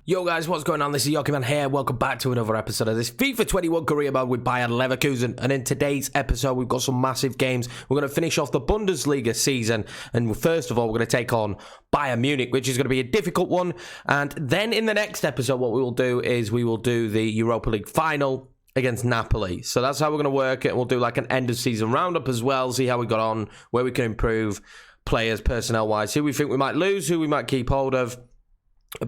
Yo guys, what's going on? This is Yokiman here. Welcome back to another episode of this FIFA 21 career mode with Bayer Leverkusen. And in today's episode, we've got some massive games. We're going to finish off the Bundesliga season. And first of all, we're going to take on Bayern Munich, which is going to be a difficult one. And then in the next episode, what we will do is we will do the Europa League final against Napoli. So that's how we're going to work it. We'll do like an end of season roundup as well. See how we got on, where we can improve players personnel-wise, who we think we might lose, who we might keep hold of.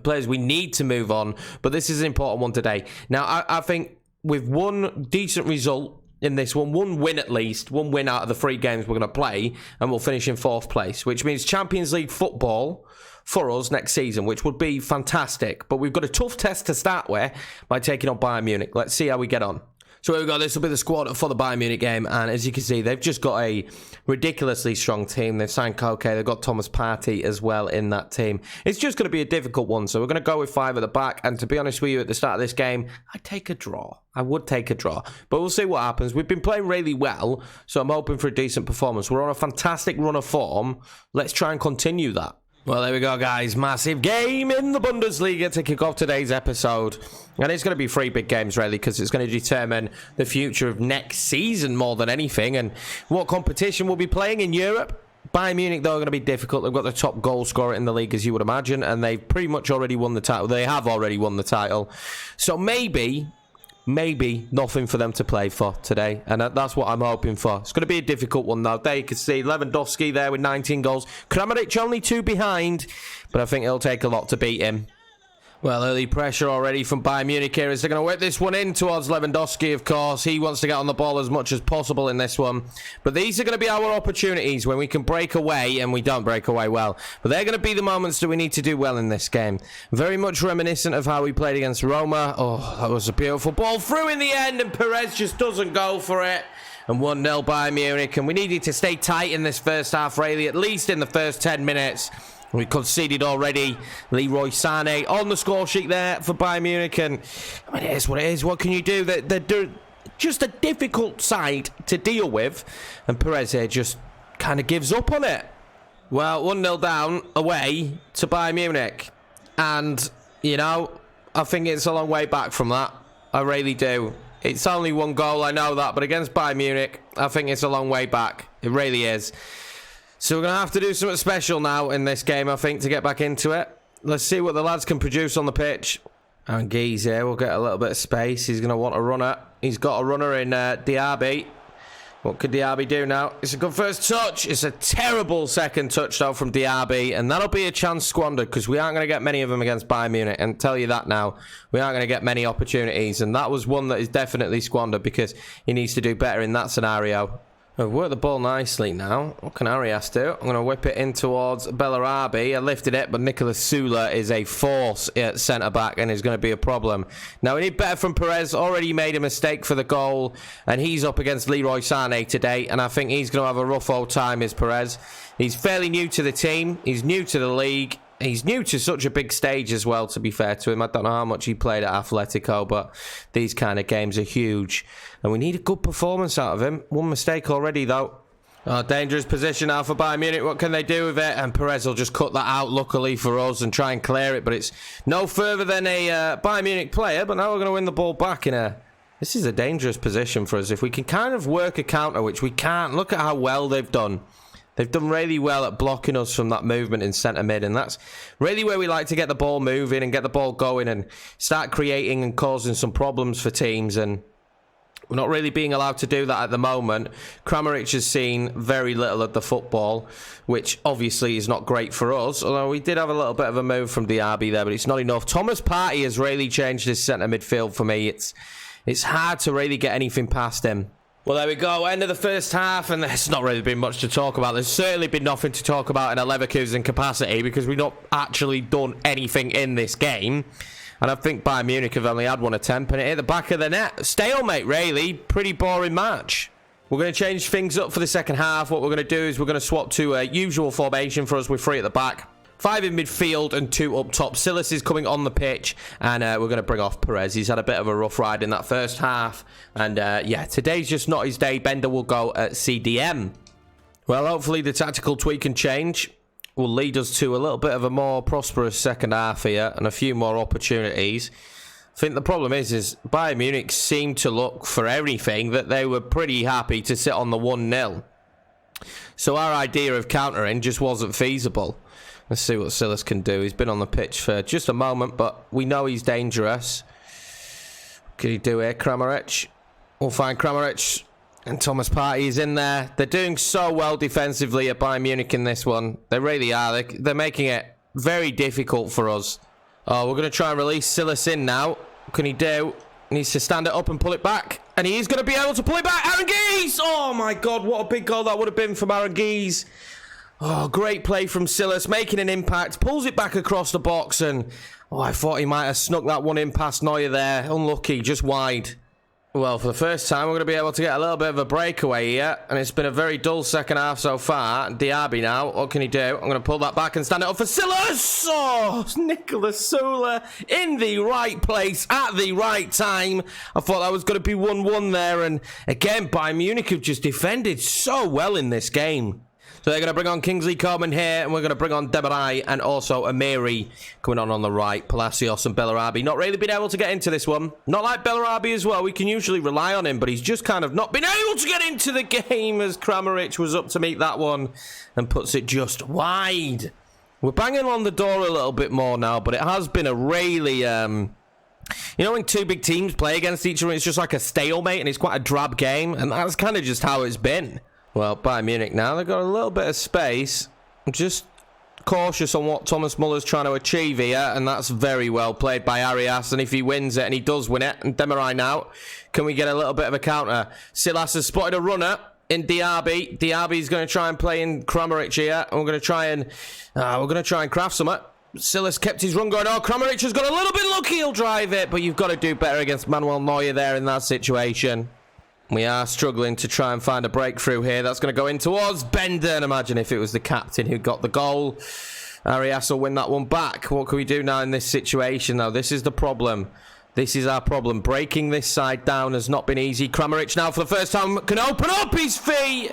Players we need to move on, but this is an important one today. Now, I think with one decent result in this one win at least, one win out of the 3 games we're going to play, and we'll finish in 4th place, which means Champions League football for us next season, which would be fantastic. But we've got a tough test to start with by taking on Bayern Munich. Let's see how we get on. So here we go, this will be the squad for the Bayern Munich game, and as you can see, they've just got a ridiculously strong team. They've signed Koke, they've got Thomas Partey as well in that team. It's just going to be a difficult one, so we're going to go with 5 at the back, and to be honest with you, at the start of this game, I'd take a draw. I would take a draw, but we'll see what happens. We've been playing really well, so I'm hoping for a decent performance. We're on a fantastic run of form. Let's try and continue that. Well, there we go, guys. Massive game in the Bundesliga to kick off today's episode. And it's going to be 3 big games, really, because it's going to determine the future of next season more than anything. And what competition we'll be playing in Europe. Bayern Munich, though, are going to be difficult. They've got the top goal scorer in the league, as you would imagine. And they've pretty much already won the title. They have already won the title. So maybe nothing for them to play for today, and that's what I'm hoping for. It's going to be a difficult one, though. There you can see Lewandowski there with 19 goals. Kramaric only 2 behind, but I think it'll take a lot to beat him. Well, early pressure already from Bayern Munich here as they're going to whip this one in towards Lewandowski, of course. He wants to get on the ball as much as possible in this one. But these are going to be our opportunities when we can break away, and we don't break away well. But they're going to be the moments that we need to do well in this game. Very much reminiscent of how we played against Roma. Oh, that was a beautiful ball through in the end, and Perez just doesn't go for it. And 1-0 Bayern Munich, and we needed to stay tight in this first half, really, at least in the first 10 minutes. We conceded already. Leroy Sané on the score sheet there for Bayern Munich. And I mean, it is what it is. What can you do? They're just a difficult side to deal with. And Perez here just kind of gives up on it. Well, 1-0 down away to Bayern Munich. And, you know, I think it's a long way back from that. I really do. It's only 1 goal, I know that. But against Bayern Munich, I think it's a long way back. It really is. So we're going to have to do something special now in this game, I think, to get back into it. Let's see what the lads can produce on the pitch. And Guise here will get a little bit of space. He's going to want a runner. He's got a runner in Diaby. What could Diaby do now? It's a good first touch. It's a terrible second touch, though, from Diaby. And that'll be a chance squandered because we aren't going to get many of them against Bayern Munich. And tell you that now, we aren't going to get many opportunities. And that was one that is definitely squandered because he needs to do better in that scenario. I've worked the ball nicely now. What can Arias do? I'm going to whip it in towards Bellarabi. I lifted it, but Nicolas Sula is a force at centre-back and is going to be a problem. Now, we need better from Perez. Already made a mistake for the goal, and he's up against Leroy Sané today, and I think he's going to have a rough old time, is Perez. He's fairly new to the team. He's new to the league. He's new to such a big stage as well, to be fair to him. I don't know how much he played at Atletico, but these kind of games are huge. And we need a good performance out of him. 1 mistake already, though. Oh, dangerous position now for Bayern Munich. What can they do with it? And Perez will just cut that out, luckily for us, and try and clear it. But it's no further than a Bayern Munich player. But now we're going to win the ball back in a... This is a dangerous position for us. If we can kind of work a counter, which we can't. Look at how well they've done. They've done really well at blocking us from that movement in centre mid, and that's really where we like to get the ball moving and get the ball going and start creating and causing some problems for teams, and we're not really being allowed to do that at the moment. Kramaric has seen very little of the football, which obviously is not great for us, although we did have a little bit of a move from Diaby there, but it's not enough. Thomas Partey has really changed his centre midfield for me. It's hard to really get anything past him. Well, there we go. End of the first half, and there's not really been much to talk about. There's certainly been nothing to talk about in a Leverkusen capacity because we've not actually done anything in this game. And I think Bayern Munich have only had 1 attempt, and it hit the back of the net. Stalemate, really. Pretty boring match. We're going to change things up for the second half. What we're going to do is we're going to swap to a usual formation for us with 3 at the back. 5 in midfield and 2 up top. Silas is coming on the pitch, and we're going to bring off Perez. He's had a bit of a rough ride in that first half, and yeah, today's just not his day. Bender will go at CDM. Well, hopefully the tactical tweak can change. will lead us to a little bit of a more prosperous second half here and a few more opportunities. I think the problem is Bayern Munich seemed to look for everything that they were pretty happy to sit on the 1-0. So our idea of countering just wasn't feasible. Let's see what Silas can do. He's been on the pitch for just a moment, but we know he's dangerous. What can he do here? Kramaric. We'll find Kramaric. And Thomas Partey is in there. They're doing so well defensively at Bayern Munich in this one. They really are. They're making it very difficult for us. Oh, we're going to try and release Silas in now. What can he do? He needs to stand it up and pull it back. And he is going to be able to pull it back. Aranguiz! Oh, my God. What a big goal that would have been from Aranguiz. Oh, great play from Silas. Making an impact. Pulls it back across the box. And, oh, I thought he might have snuck that one in past Neuer there. Unlucky. Just wide. Well, for the first time, we're going to be able to get a little bit of a breakaway here. And it's been a very dull second half so far. Diaby now. What can he do? I'm going to pull that back and stand it up for Silas. Oh, Nicolas Sula in the right place at the right time. I thought that was going to be 1-1 there. And again, Bayern Munich have just defended so well in this game. So they're going to bring on Kingsley Coman here, and we're going to bring on Demarai and also Amiri coming on the right. Palacios and Bellarabi not really been able to get into this one. Not like Bellarabi as well. We can usually rely on him, but he's just kind of not been able to get into the game as Kramaric was up to meet that one and puts it just wide. We're banging on the door a little bit more now, but it has been a really... you know when two big teams play against each other, it's just like a stalemate and it's quite a drab game, and that's kind of just how it's been. Well, Bayern Munich now, they've got a little bit of space. I'm just cautious on what Thomas Muller's trying to achieve here, and that's very well played by Arias, and if he wins it, and he does win it, and Demarai now, can we get a little bit of a counter? Silas has spotted a runner in Diaby. Diaby's going to try and play in Kramaric here, and we're going to try and craft something. Silas kept his run going. Oh, Kramaric has got a little bit lucky. He'll drive it, but you've got to do better against Manuel Neuer there in that situation. We are struggling to try and find a breakthrough here. That's going to go in towards Bender. And imagine if it was the captain who got the goal. Arias will win that one back. What can we do now in this situation, though? This is the problem. This is our problem. Breaking this side down has not been easy. Kramaric now for the first time can open up his feet.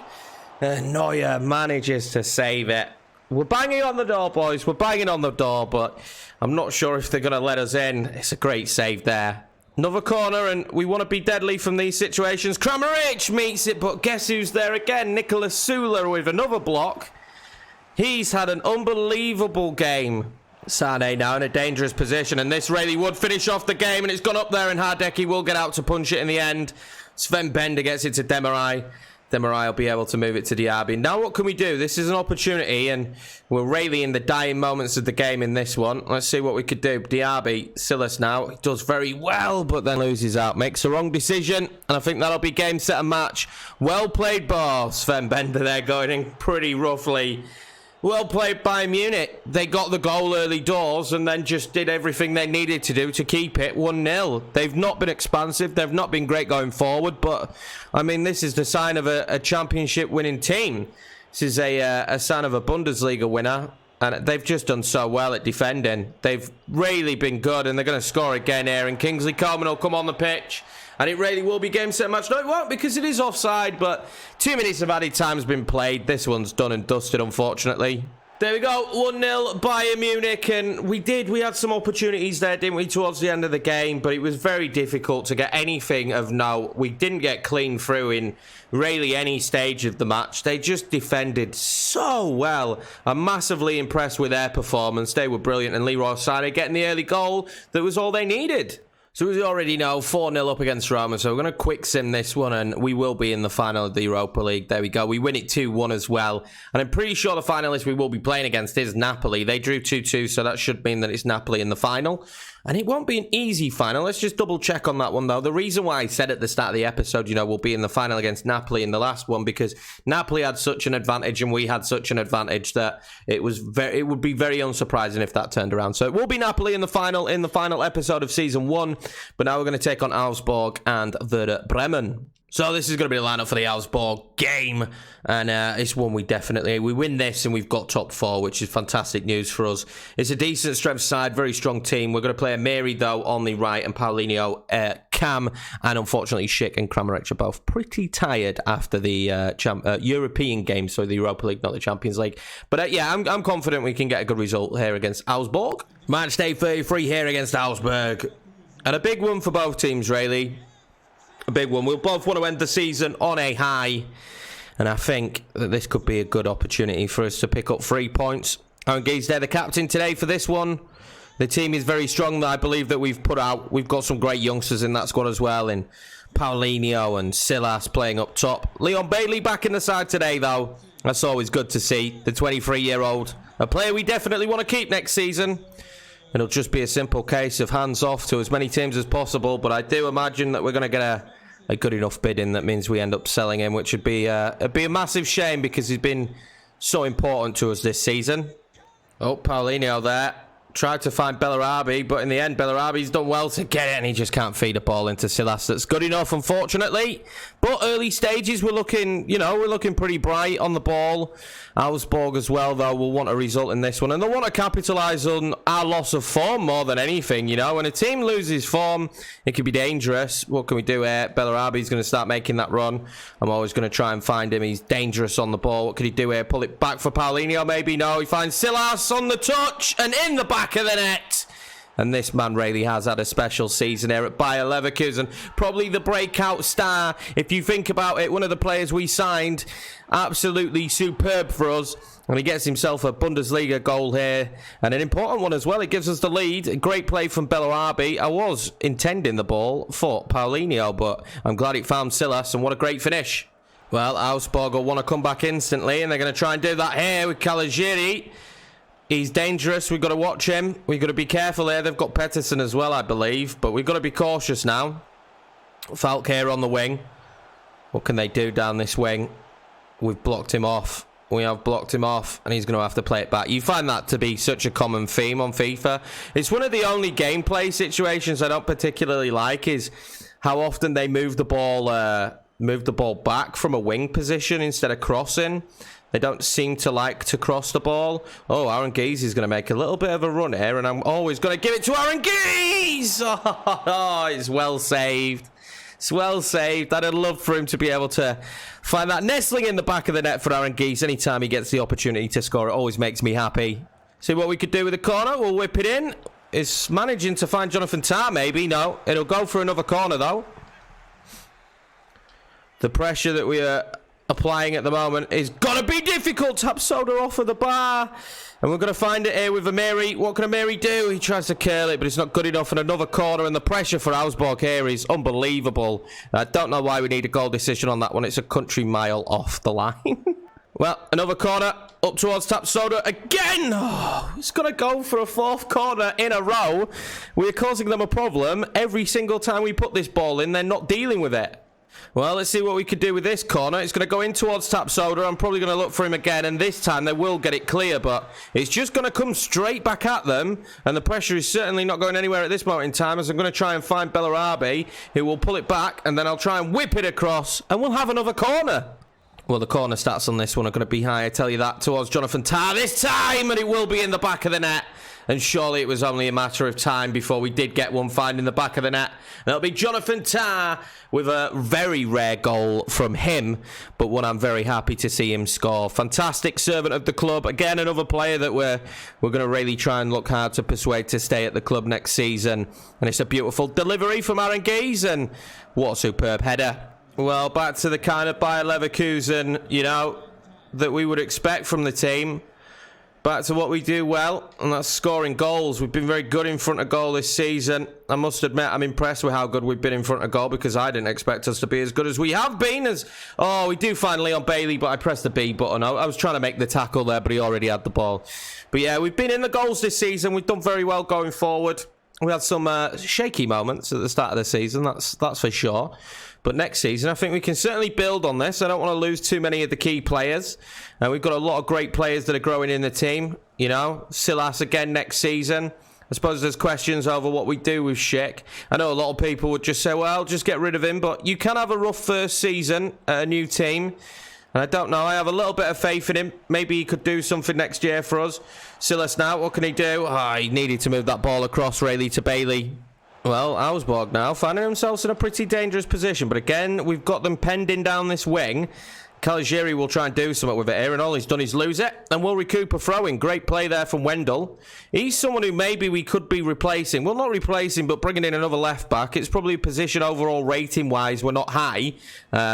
And Neuer manages to save it. We're banging on the door, boys. We're banging on the door, but I'm not sure if they're going to let us in. It's a great save there. Another corner, and we want to be deadly from these situations. Kramaric meets it, but guess who's there again? Nicolas Sula with another block. He's had an unbelievable game. Sane now in a dangerous position, and this really would finish off the game, and it's gone up there, and Hardecki will get out to punch it in the end. Sven Bender gets it to Demarai. Demarai will be able to move it to Diaby. Now what can we do? This is an opportunity, and we're really in the dying moments of the game in this one. Let's see what we could do. Diaby, Silas now, he does very well, but then loses out. Makes the wrong decision, and I think that'll be game, set, and match. Well played ball. Sven Bender there going in pretty roughly. Well played by Munich. They got the goal early doors and then just did everything they needed to do to keep it 1-0. They've not been expansive. They've not been great going forward. But, I mean, this is the sign of a championship winning team. This is a sign of a Bundesliga winner. And they've just done so well at defending. They've really been good, and they're going to score again here. And Kingsley Coman will come on the pitch. And it really will be game, set, match. No, it won't, because it is offside, but 2 minutes of added time has been played. This one's done and dusted, unfortunately. There we go, 1-0 Bayern Munich, and we had some opportunities there, didn't we, towards the end of the game, but it was very difficult to get anything of note. We didn't get clean through in really any stage of the match. They just defended so well. I'm massively impressed with their performance. They were brilliant, and Leroy Sané getting the early goal, that was all they needed. So we already know 4-0 up against Roma, so we're going to quick sim this one, and we will be in the final of the Europa League. There we go. We win it 2-1 as well. And I'm pretty sure the finalist we will be playing against is Napoli. They drew 2-2, so that should mean that it's Napoli in the final. And it won't be an easy final. Let's just double check on that one, though. The reason why I said at the start of the episode, we'll be in the final against Napoli in the last one, because Napoli had such an advantage and we had such an advantage that it would be very unsurprising if that turned around. So it will be Napoli in the final episode of Season 1. But now we're going to take on Augsburg and Werder Bremen. So this is going to be the lineup for the Augsburg game, and it's one we win this and we've got top 4, which is fantastic news for us. It's a decent strength side, very strong team. We're going to play Amiri though on the right and Paulinho Cam, and unfortunately Schick and Kramaric are both pretty tired after the European game, so the Europa League, not the Champions League. But yeah, I'm confident we can get a good result here against Augsburg. Match day 33 here against Augsburg, and a big one for both teams really. A big one. We'll both want to end the season on a high, and I think that this could be a good opportunity for us to pick up 3 points. Aaron Geese, they're the captain today for this one. The team is very strong that I believe that we've put out. We've got some great youngsters in that squad as well, in Paulinho and Silas playing up top. Leon Bailey back in the side today though. That's always good to see. The 23-year-old, a player we definitely want to keep next season. It'll just be a simple case of hands off to as many teams as possible, but I do imagine that we're going to get a good enough bid in that means we end up selling him, which would be a massive shame because he's been so important to us this season. Oh, Paulinho there. Tried to find Bellarabi, but in the end, Bellarabi's done well to get it, and he just can't feed a ball into Silas. That's good enough, unfortunately. But early stages, we're looking pretty bright on the ball. Augsburg as well, though, will want a result in this one, and they'll want to capitalise on our loss of form more than anything. You know, when a team loses form, it can be dangerous. What can we do here? Bellarabi's going to start making that run. I'm always going to try and find him. He's dangerous on the ball. What can he do here? Pull it back for Paulinho? Maybe no. He finds Silas on the touch and in the back of the net. And this man really has had a special season here at Bayer Leverkusen. Probably the breakout star. If you think about it, one of the players we signed, absolutely superb for us. And he gets himself a Bundesliga goal here. And an important one as well. It gives us the lead. A great play from Bellarabi. I was intending the ball for Paulinho, but I'm glad it found Silas. And what a great finish. Well, Augsburg will want to come back instantly. And they're going to try and do that here with Caligieri. He's dangerous. We've got to watch him. We've got to be careful here. They've got Pettersson as well, I believe. But we've got to be cautious now. Falk here on the wing. What can they do down this wing? We've blocked him off. We have blocked him off. And he's going to have to play it back. You find that to be such a common theme on FIFA. It's one of the only gameplay situations I don't particularly like is how often they move the ball back from a wing position instead of crossing. They don't seem to like to cross the ball. Oh, Aaron Geese is going to make a little bit of a run here, and I'm always going to give it to Aaron Geese! Oh, it's well saved. It's well saved. I'd love for him to be able to find that nestling in the back of the net for Aaron Geese. Anytime he gets the opportunity to score, it always makes me happy. See what we could do with the corner. We'll whip it in. It's managing to find Jonathan Tah, maybe. No, it'll go for another corner, though. The pressure that we are applying at the moment is gonna be difficult. Tap soda off of the bar, and we're gonna find it here with Amiri. What can Amiri do? He tries to curl it, but it's not good enough. And another corner, and the pressure for Augsburg here is unbelievable. I don't know why we need a goal decision on that one. It's a country mile off the line. Well, another corner up towards Tap Soda again. Oh, it's gonna go for a 4th corner in a row. We're causing them a problem every single time we put this ball in. They're not dealing with it. Well, let's see what we could do with this corner. It's going to go in towards Tap Soda. I'm probably going to look for him again, and this time they will get it clear, but it's just going to come straight back at them, and the pressure is certainly not going anywhere at this moment in time, as I'm going to try and find Bellarabi, who will pull it back, and then I'll try and whip it across, and we'll have another corner. Well, the corner stats on this one are going to be high, I tell you that, towards Jonathan Tah this time, and it will be in the back of the net. And surely it was only a matter of time before we did get one finding the back of the net. And it'll be Jonathan Tah with a very rare goal from him, but one I'm very happy to see him score. Fantastic servant of the club. Again, another player that we're going to really try and look hard to persuade to stay at the club next season. And it's a beautiful delivery from Aaron Geese, and what a superb header. Well, back to the kind of Bayer Leverkusen, you know, that we would expect from the team. Back to what we do well, and that's scoring goals. We've been very good in front of goal this season. I must admit, I'm impressed with how good we've been in front of goal, because I didn't expect us to be as good as we have been. We do find Leon Bailey, but I pressed the B button. I was trying to make the tackle there, but he already had the ball. But yeah, we've been in the goals this season. We've done very well going forward. We had some shaky moments at the start of the season, that's for sure. But next season, I think we can certainly build on this. I don't want to lose too many of the key players. And we've got a lot of great players that are growing in the team. You know, Silas again next season. I suppose there's questions over what we do with Schick. I know a lot of people would just say, well, just get rid of him. But you can have a rough first season at a new team. And I don't know. I have a little bit of faith in him. Maybe he could do something next year for us. Silas now, what can he do? Oh, he needed to move that ball across, really, to Bailey. Well, Augsburg now finding themselves in a pretty dangerous position. But again, we've got them pending down this wing. Caligieri will try and do something with it here, and all he's done is lose it, and we'll recoup a throw-in. Great play there from Wendell. He's someone who maybe we could be replacing. Well, not replacing, but bringing in another left-back. It's probably a position overall rating-wise we're not high,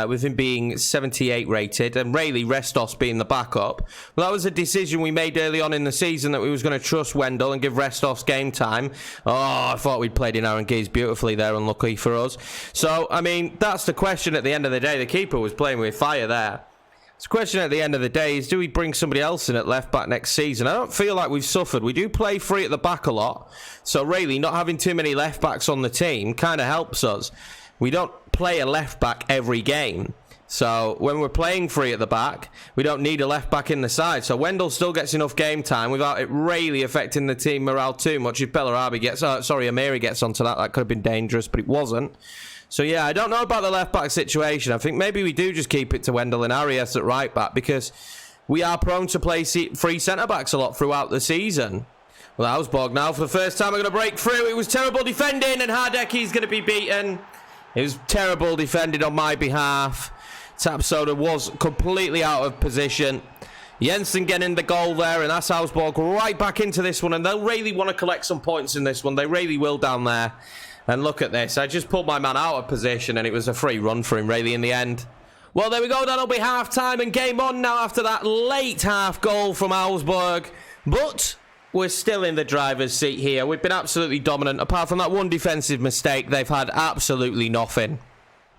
with him being 78 rated, and Rayleigh Restos being the backup. Well, that was a decision we made early on in the season, that we was going to trust Wendell and give Restos game time. Oh, I thought we'd played in Aaron Geese beautifully there, unlucky for us. So, I mean, that's the question at the end of the day. The keeper was playing with fire there. The question at the end of the day is, do we bring somebody else in at left back next season? I don't feel like we've suffered. We do play free at the back a lot, so really not having too many left backs on the team kind of helps us. We don't play a left back every game, so when we're playing free at the back, we don't need a left back in the side. So Wendell still gets enough game time without it really affecting the team morale too much. If Amiri gets onto that could have been dangerous, but it wasn't. So, yeah, I don't know about the left-back situation. I think maybe we do just keep it to Wendell and Arias at right-back, because we are prone to play free centre-backs a lot throughout the season. Well, Augsburg now, for the first time, are going to break through. It was terrible defending, and Hardecki's going to be beaten. It was terrible defending on my behalf. Tapsoda was completely out of position. Jensen getting the goal there, and that's Augsburg right back into this one, and they'll really want to collect some points in this one. They really will down there. And look at this. I just pulled my man out of position, and it was a free run for him, really, in the end. Well, there we go. That'll be half-time and game on now after that late half goal from Augsburg. But we're still in the driver's seat here. We've been absolutely dominant. Apart from that one defensive mistake, they've had absolutely nothing.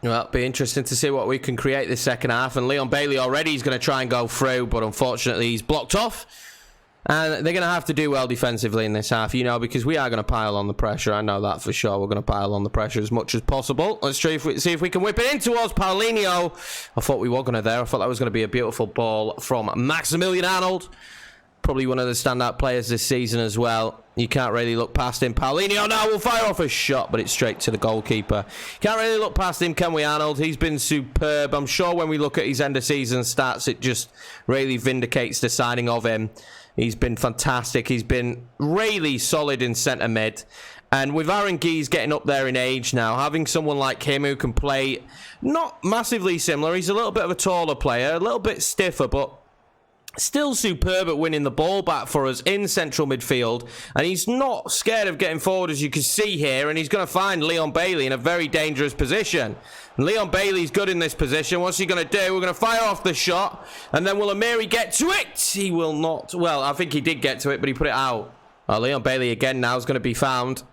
Well, it'll be interesting to see what we can create this second half. And Leon Bailey already is going to try and go through, but unfortunately he's blocked off. And they're going to have to do well defensively in this half, you know, because we are going to pile on the pressure. I know that for sure. We're going to pile on the pressure as much as possible. Let's see if we can whip it in towards Paulinho. I thought we were going to there. I thought that was going to be a beautiful ball from Maximilian Arnold. Probably one of the standout players this season as well. You can't really look past him. Paulinho now will fire off a shot, but it's straight to the goalkeeper. Can't really look past him, can we, Arnold? He's been superb. I'm sure when we look at his end-of-season stats, it just really vindicates the signing of him. He's been fantastic. He's been really solid in centre mid. And with Aaron Geese getting up there in age now, having someone like him who can play not massively similar. He's a little bit of a taller player, a little bit stiffer, but still superb at winning the ball back for us in central midfield. And he's not scared of getting forward, as you can see here. And he's going to find Leon Bailey in a very dangerous position. And Leon Bailey's good in this position. What's he going to do? We're going to fire off the shot. And then will Amiri get to it? He will not. Well, I think he did get to it, but he put it out. Leon Bailey again now is going to be found.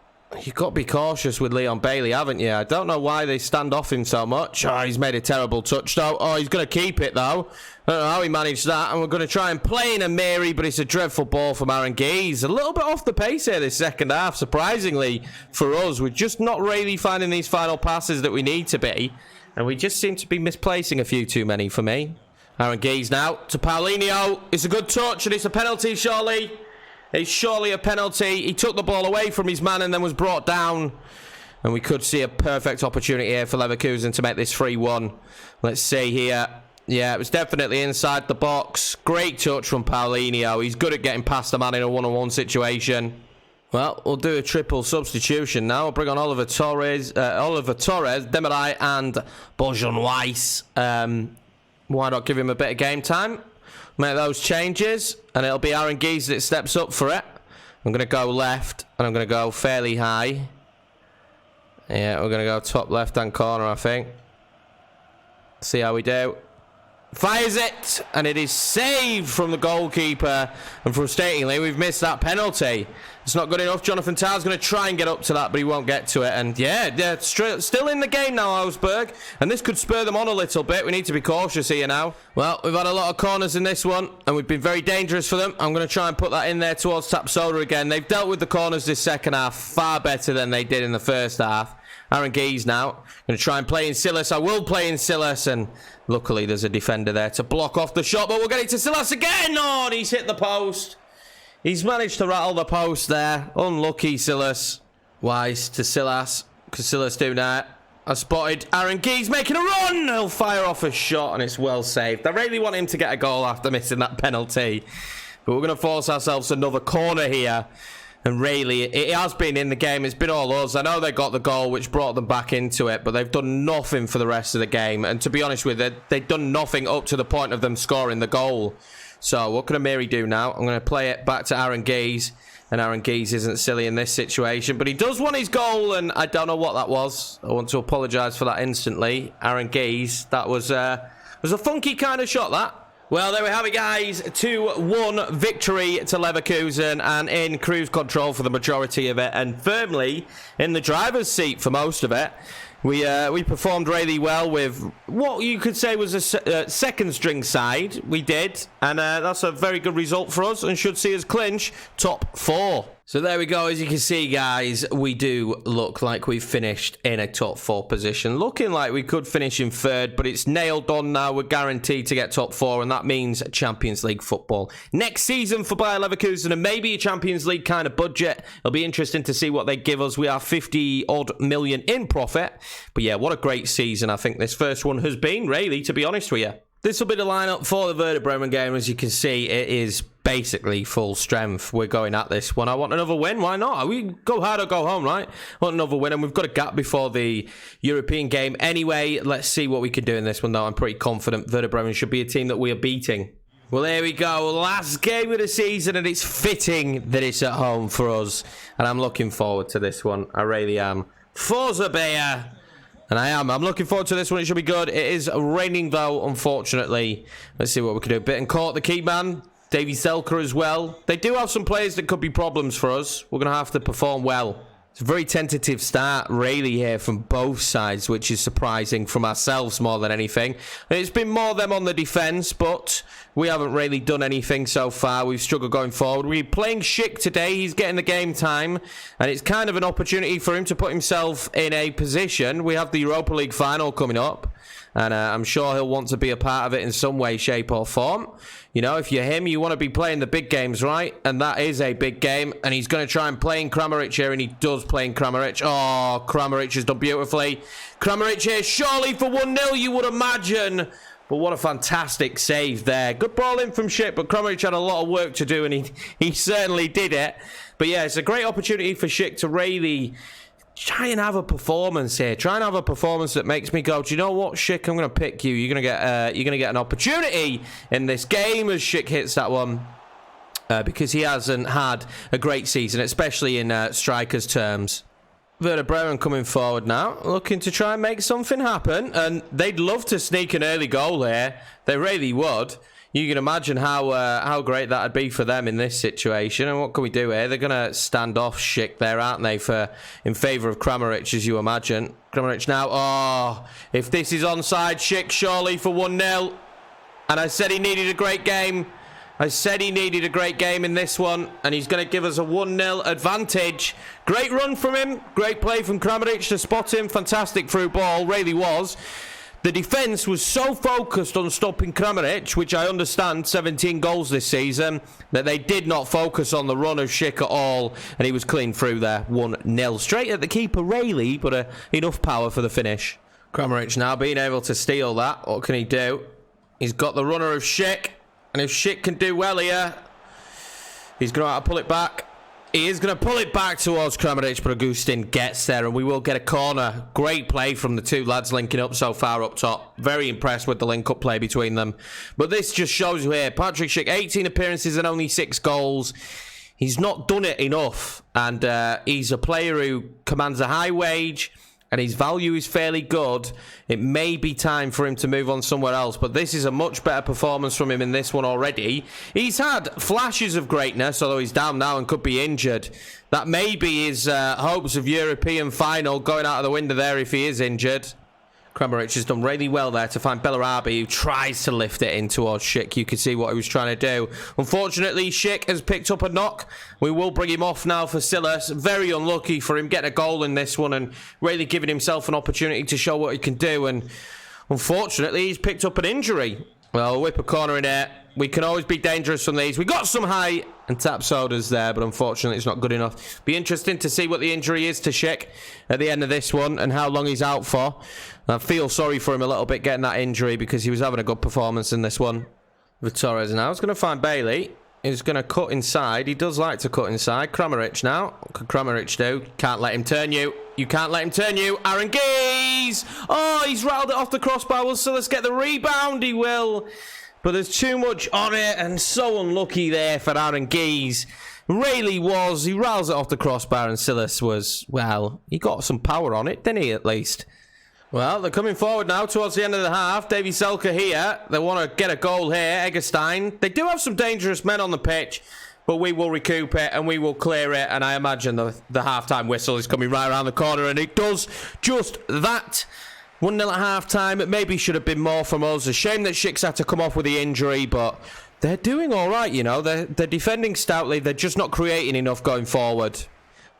You've got to be cautious with Leon Bailey, haven't you? I don't know why they stand off him so much. Oh, he's made a terrible touch, though. Oh, he's going to keep it, though. I don't know how he managed that. And we're going to try and play in Amiri, but it's a dreadful ball from Aaron Geese. A little bit off the pace here this second half, surprisingly, for us. We're just not really finding these final passes that we need to be. And we just seem to be misplacing a few too many for me. Aaron Geese now to Paulinho. It's a good touch, and it's a penalty, surely. It's surely a penalty. He took the ball away from his man and then was brought down. And we could see a perfect opportunity here for Leverkusen to make this 3-1. Let's see here. Yeah, it was definitely inside the box. Great touch from Paulinho. He's good at getting past the man in a one-on-one situation. Well, we'll do a triple substitution now. We'll bring on Oliver Torres, Demirai, and Bojan Weiss. Why not give him a bit of game time? Make those changes, and it'll be Aaron Geese that steps up for it. I'm going to go left, and I'm going to go fairly high. Yeah, we're going to go top left-hand corner, I think. See how we do. Fires it, and it is saved from the goalkeeper. And frustratingly, we've missed that penalty. It's not good enough. Jonathan Tau's going to try and get up to that, but he won't get to it. And yeah, still in the game now, Augsburg. And this could spur them on a little bit. We need to be cautious here now. Well, we've had a lot of corners in this one, and we've been very dangerous for them. I'm going to try and put that in there towards Tapsoda again. They've dealt with the corners this second half far better than they did in the first half. Aaron Geese now. Going to try and play in Silas. I will play in Silas, and luckily there's a defender there to block off the shot, but we'll get it to Silas again. Oh, and he's hit the post. He's managed to rattle the post there. Unlucky, Silas. Wise to Silas. Because Silas do that. I spotted Aaron Geese making a run. He'll fire off a shot and it's well saved. I really want him to get a goal after missing that penalty. But we're going to force ourselves another corner here. And really, it has been in the game. It's been all us. I know they got the goal, which brought them back into it. But they've done nothing for the rest of the game. And to be honest with you, they've done nothing up to the point of them scoring the goal. So what can Amiri do now? I'm going to play it back to Aaron Geese. And Aaron Geese isn't silly in this situation. But he does want his goal, and I don't know what that was. I want to apologise for that instantly. Aaron Geese, that was a funky kind of shot, that. Well, there we have it, guys. 2-1 victory to Leverkusen, and in cruise control for the majority of it, and firmly in the driver's seat for most of it. We performed really well with what you could say was a second string side. We did, and that's a very good result for us and should see us clinch top 4. So there we go. As you can see, guys, we do look like we've finished in a top 4 position. Looking like we could finish in 3rd, but it's nailed on now. We're guaranteed to get top 4, and that means Champions League football next season for Bayer Leverkusen, and maybe a Champions League kind of budget. It'll be interesting to see what they give us. We are 50-odd million in profit. But yeah, what a great season I think this first one has been, really, to be honest with you. This will be the lineup for the Werder Bremen game. As you can see, it is basically full strength. We're going at this one. I want another win. Why not? We go hard or go home, right? I want another win, and we've got a gap before the European game anyway. Let's see what we can do in this one, though. I'm pretty confident Werder Bremen should be a team that we are beating. Well, here we go. Last game of the season, and it's fitting that it's at home for us. And I'm looking forward to this one. I really am. Forza Bayer. And I am. I'm looking forward to this one. It should be good. It is raining, though, unfortunately. Let's see what we can do. Bittencourt, the key man. Davy Selker as well. They do have some players that could be problems for us. We're going to have to perform well. It's a very tentative start, really, here from both sides, which is surprising from ourselves more than anything. It's been more them on the defence, but we haven't really done anything so far. We've struggled going forward. We're playing Schick today. He's getting the game time, and it's kind of an opportunity for him to put himself in a position. We have the Europa League final coming up, and I'm sure he'll want to be a part of it in some way, shape, or form. You know, if you're him, you want to be playing the big games, right? And that is a big game. And he's going to try and play in Kramaric here, and he does play in Kramaric. Oh, Kramaric has done beautifully. Kramaric here, surely for 1-0, you would imagine. But what a fantastic save there. Good ball in from Schick, but Kramaric had a lot of work to do, and he certainly did it. But yeah, it's a great opportunity for Schick to really try and have a performance here. Try and have a performance that makes me go, do you know what, Schick? I'm going to pick you. You're going to get an opportunity in this game as Schick hits that one. Because he hasn't had a great season, especially in strikers' terms. Werder Bremen coming forward now, looking to try and make something happen. And they'd love to sneak an early goal here. They really would. You can imagine how great that'd be for them in this situation. And what can we do here? They're going to stand off Schick there, aren't they, in favour of Kramaric, as you imagine. Kramaric now. Oh, if this is onside, Schick surely for 1-0. And I said he needed a great game. I said he needed a great game in this one. And he's going to give us a 1-0 advantage. Great run from him. Great play from Kramaric to spot him. Fantastic through ball. Really was. The defence was so focused on stopping Kramaric, which I understand, 17 goals this season, that they did not focus on the run of Schick at all, and he was clean through there, 1-0. Straight at the keeper, really, but enough power for the finish. Kramaric now being able to steal that. What can he do? He's got the runner of Schick, and if Schick can do well here, he's going to have to pull it back. He is going to pull it back towards Kramaric, but Augustin gets there, and we will get a corner. Great play from the two lads linking up so far up top. Very impressed with the link-up play between them. But this just shows you here, Patrick Schick, 18 appearances and only 6 goals. He's not done it enough, and he's a player who commands a high wage, and his value is fairly good. It may be time for him to move on somewhere else, but this is a much better performance from him in this one already. He's had flashes of greatness, although he's down now and could be injured. That may be his hopes of European final going out of the window there if he is injured. Kramaric has done really well there to find Bellarabi, who tries to lift it in towards Schick. You can see what he was trying to do. Unfortunately, Schick has picked up a knock. We will bring him off now for Silas. Very unlucky for him getting a goal in this one and really giving himself an opportunity to show what he can do. And unfortunately, he's picked up an injury. Well, whip a corner in there. We can always be dangerous from these. We got some height and tap sodas there, but unfortunately it's not good enough. Be interesting to see what the injury is to Schick at the end of this one and how long he's out for. I feel sorry for him a little bit getting that injury because he was having a good performance in this one. With Torres now, he's going to find Bailey. He's going to cut inside. He does like to cut inside. Kramaric now. What could Kramaric do? Can't let him turn you. You can't let him turn you. Aaron Geese! Oh, he's rattled it off the crossbar. Will Silas get the rebound? He will. But there's too much on it, and so unlucky there for Aaron Geese. Really was. He rattles it off the crossbar, and Silas was, well, he got some power on it, didn't he, at least? Well, they're coming forward now towards the end of the half. Davy Selke here. They want to get a goal here. Eggestein. They do have some dangerous men on the pitch, but we will recoup it and we will clear it. And I imagine the half-time whistle is coming right around the corner, and it does just that. 1-0 at half-time. It maybe should have been more from us. A shame that Schick's had to come off with the injury, but they're doing all right, you know. They're defending stoutly. They're just not creating enough going forward.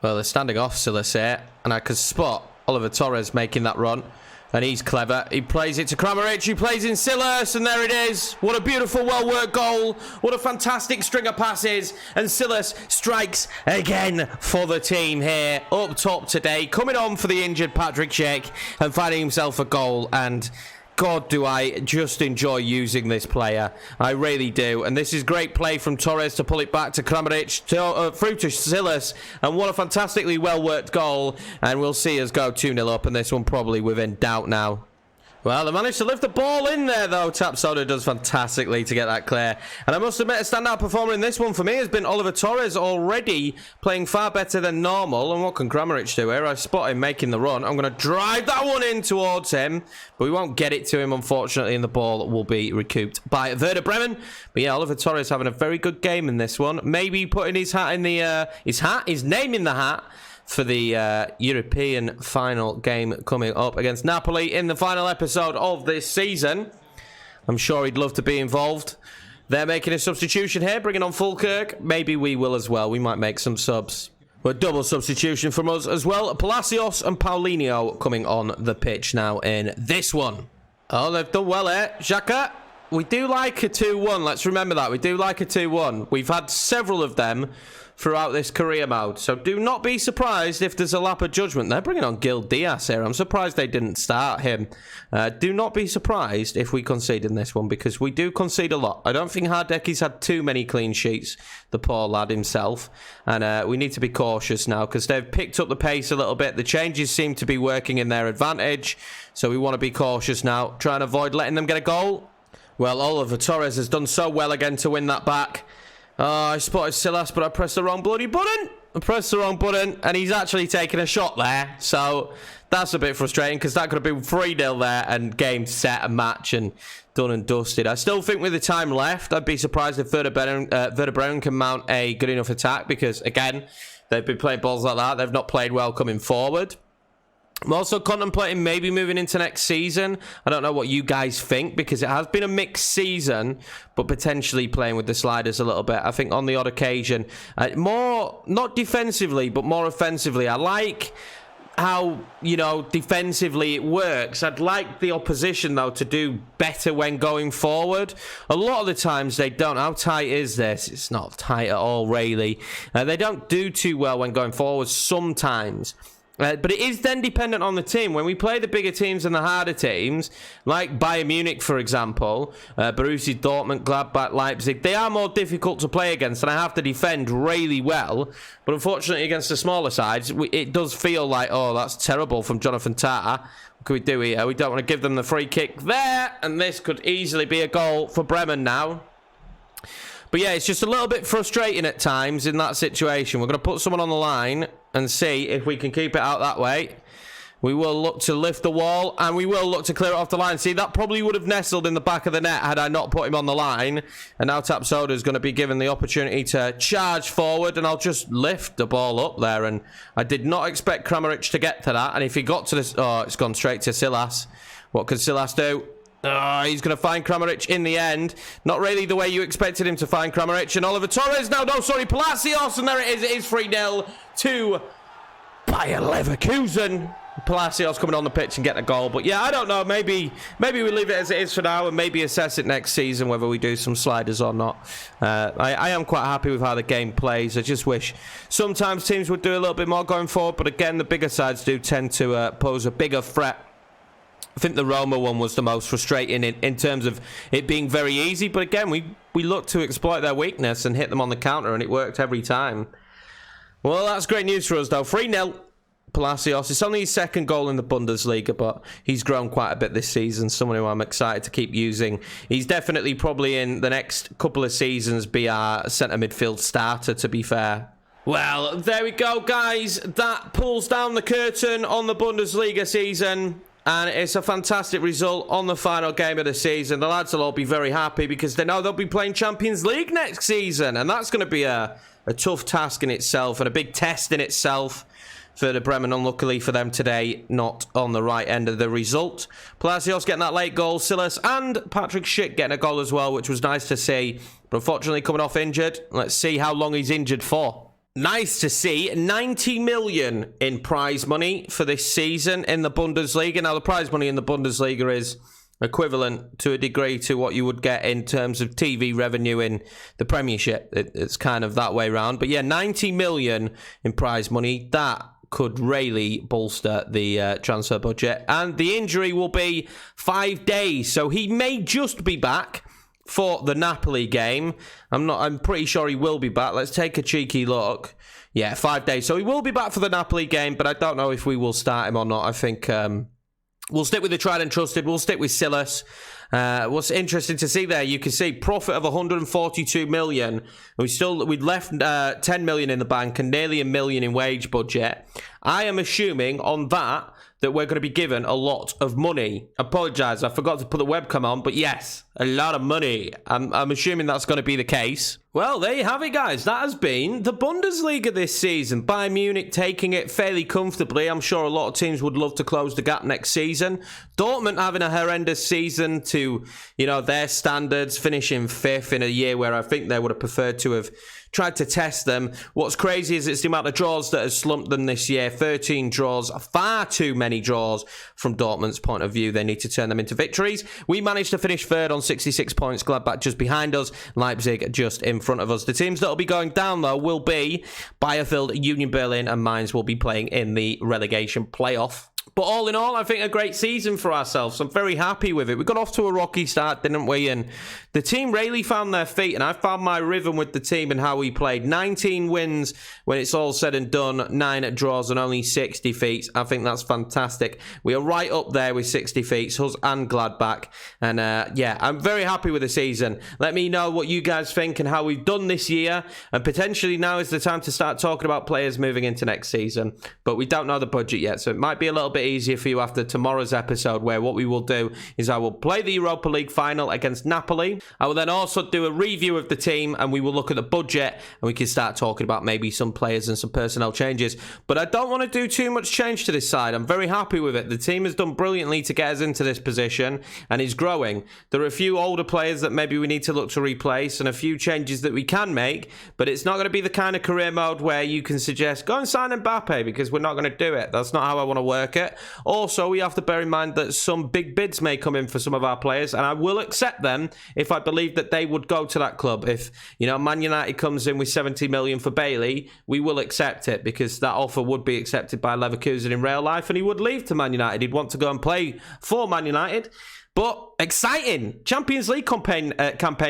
Well, they're standing off Silas here, and I can spot Oliver Torres making that run. And he's clever. He plays it to Kramaric. He plays in Silas, and there it is. What a beautiful, well-worked goal. What a fantastic string of passes. And Silas strikes again for the team here. Up top today. Coming on for the injured Patrick Schick and finding himself a goal. And God, do I just enjoy using this player. I really do. And this is great play from Torres to pull it back to Kramaric, through to Silas. And what a fantastically well-worked goal. And we'll see us go 2-0 up. And this one probably within doubt now. Well, they managed to lift the ball in there, though. Tapsoda does fantastically to get that clear. And I must admit, a standout performer in this one for me has been Oliver Torres, already playing far better than normal. And what can Kramaric do here? I spot him making the run. I'm going to drive that one in towards him, but we won't get it to him, unfortunately, and the ball will be recouped by Werder Bremen. But yeah, Oliver Torres having a very good game in this one. Maybe putting his hat in the... his name in the hat for the European final game coming up against Napoli in the final episode of this season. I'm sure he'd love to be involved. They're making a substitution here, bringing on Fulkirk. Maybe we will as well. We might make some subs. But double substitution from us as well. Palacios and Paulinho coming on the pitch now in this one. Oh, they've done well here. Xhaka. We do like a 2-1. Let's remember that. We do like a 2-1. We've had several of them throughout this career mode, so do not be surprised if there's a lap of judgment. They're bringing on Gil Diaz here. I'm surprised they didn't start him. Do not be surprised if we concede in this one, because we do concede a lot. I don't think Hardeki's had too many clean sheets, the poor lad himself, and we need to be cautious now because they've picked up the pace a little bit. The changes seem to be working in their advantage, so we want to be cautious now, try and avoid letting them get a goal. Well, Oliver Torres has done so well again to win that back. Oh, I spotted Silas, but I pressed the wrong bloody button. I pressed the wrong button, and he's actually taken a shot there. So that's a bit frustrating because that could have been 3-0 there and game set and match and done and dusted. I still think with the time left, I'd be surprised if Werder Bremen can mount a good enough attack because, again, they've been playing balls like that. They've not played well coming forward. I'm also contemplating maybe moving into next season. I don't know what you guys think because it has been a mixed season, but potentially playing with the sliders a little bit. I think on the odd occasion, more, not defensively, but more offensively. I like how, you know, defensively it works. I'd like the opposition, though, to do better when going forward. A lot of the times they don't. How tight is this? It's not tight at all, really. They don't do too well when going forward sometimes. But it is then dependent on the team. When we play the bigger teams and the harder teams, like Bayern Munich, for example, Borussia Dortmund, Gladbach, Leipzig, they are more difficult to play against, and I have to defend really well. But unfortunately, against the smaller sides, it does feel like, oh, that's terrible from Jonathan Tah. What can we do here? We don't want to give them the free kick there, and this could easily be a goal for Bremen now. But yeah, it's just a little bit frustrating at times in that situation. We're going to put someone on the line and see if we can keep it out that way. We will look to lift the wall, and we will look to clear it off the line. See, that probably would have nestled in the back of the net had I not put him on the line. And now Tapsoda is going to be given the opportunity to charge forward, and I'll just lift the ball up there. And I did not expect Kramaric to get to that. And if he got to this... Oh, it's gone straight to Silas. What can Silas do? Oh, he's going to find Kramaric in the end. Not really the way you expected him to find Kramaric. And Oliver Torres, Palacios. And there it is. It is 3-0 to Bayer Leverkusen. Palacios coming on the pitch and getting a goal. But yeah, I don't know. Maybe we leave it as it is for now and maybe assess it next season whether we do some sliders or not. I am quite happy with how the game plays. I just wish sometimes teams would do a little bit more going forward. But again, the bigger sides do tend to pose a bigger threat. I think the Roma one was the most frustrating in terms of it being very easy. But again, we looked to exploit their weakness and hit them on the counter, and it worked every time. Well, that's great news for us, though. 3-0. Palacios. It's only his second goal in the Bundesliga, but he's grown quite a bit this season. Someone who I'm excited to keep using. He's definitely probably in the next couple of seasons be our centre midfield starter, to be fair. Well, there we go, guys. That pulls down the curtain on the Bundesliga season. And it's a fantastic result on the final game of the season. The lads will all be very happy because they know they'll be playing Champions League next season. And that's going to be a tough task in itself and a big test in itself for the Bremen. Unluckily for them today, not on the right end of the result. Palacios getting that late goal. Silas and Patrick Schick getting a goal as well, which was nice to see. But unfortunately coming off injured. Let's see how long he's injured for. Nice to see 90 million in prize money for this season in the Bundesliga. Now, the prize money in the Bundesliga is equivalent to a degree to what you would get in terms of TV revenue in the Premiership. It's kind of that way around. But yeah, 90 million in prize money. That could really bolster the transfer budget. And the injury will be 5 days. So he may just be back for the Napoli game. I'm pretty sure he will be back. Let's take a cheeky look. Yeah, 5 days. So he will be back for the Napoli game, but I don't know if we will start him or not. I think we'll stick with the tried and trusted. We'll stick with Silas. What's interesting to see there, you can see profit of 142 million. We'd left 10 million in the bank and nearly $1 million in wage budget. I am assuming on that we're going to be given a lot of money. Apologise, I forgot to put the webcam on, but yes, a lot of money. I'm assuming that's going to be the case. Well, there you have it, guys. That has been the Bundesliga this season. Bayern Munich taking it fairly comfortably. I'm sure a lot of teams would love to close the gap next season. Dortmund having a horrendous season to, their standards, finishing 5th in a year where I think they would have preferred to have tried to test them. What's crazy is it's the amount of draws that has slumped them this year. 13 draws, far too many draws from Dortmund's point of view. They need to turn them into victories. We managed to finish 3rd on 66 points. Gladbach just behind us. Leipzig just in front of us. The teams that will be going down, though, will be Bielefeld, Union Berlin, and Mainz will be playing in the relegation playoff. But all in all, I think a great season for ourselves. I'm very happy with it. We got off to a rocky start, didn't we? And the team really found their feet, and I found my rhythm with the team and how we played. 19 wins when it's all said and done, 9 draws and only 6 defeats. I think that's fantastic. We are right up there with 6 defeats, us and Gladbach. And yeah, I'm very happy with the season. Let me know what you guys think and how we've done this year. And potentially now is the time to start talking about players moving into next season. But we don't know the budget yet, so it might be a little bit easier for you after tomorrow's episode, where what we will do is I will play the Europa League final against Napoli. I will then also do a review of the team and we will look at the budget and we can start talking about maybe some players and some personnel changes. But I don't want to do too much change to this side. I'm very happy with it. The team has done brilliantly to get us into this position and is growing. There are a few older players that maybe we need to look to replace and a few changes that we can make, but it's not going to be the kind of career mode where you can suggest go and sign Mbappe, because we're not going to do it. That's not how I want to work it. Also, we have to bear in mind that some big bids may come in for some of our players, and I will accept them if I believe that they would go to that club. If, Man United comes in with 70 million for Bailey, we will accept it, because that offer would be accepted by Leverkusen in real life, and he would leave to Man United. He'd want to go and play for Man United. But exciting Champions League campaign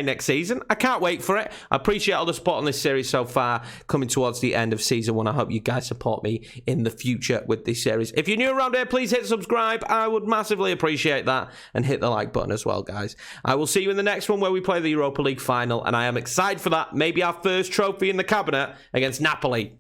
next season. I can't wait for it. I appreciate all the support on this series so far, coming towards the end of season 1. I hope you guys support me in the future with this series. If you're new around here, please hit subscribe. I would massively appreciate that. And hit the like button as well, guys. I will see you in the next one where we play the Europa League final. And I am excited for that. Maybe our first trophy in the cabinet against Napoli.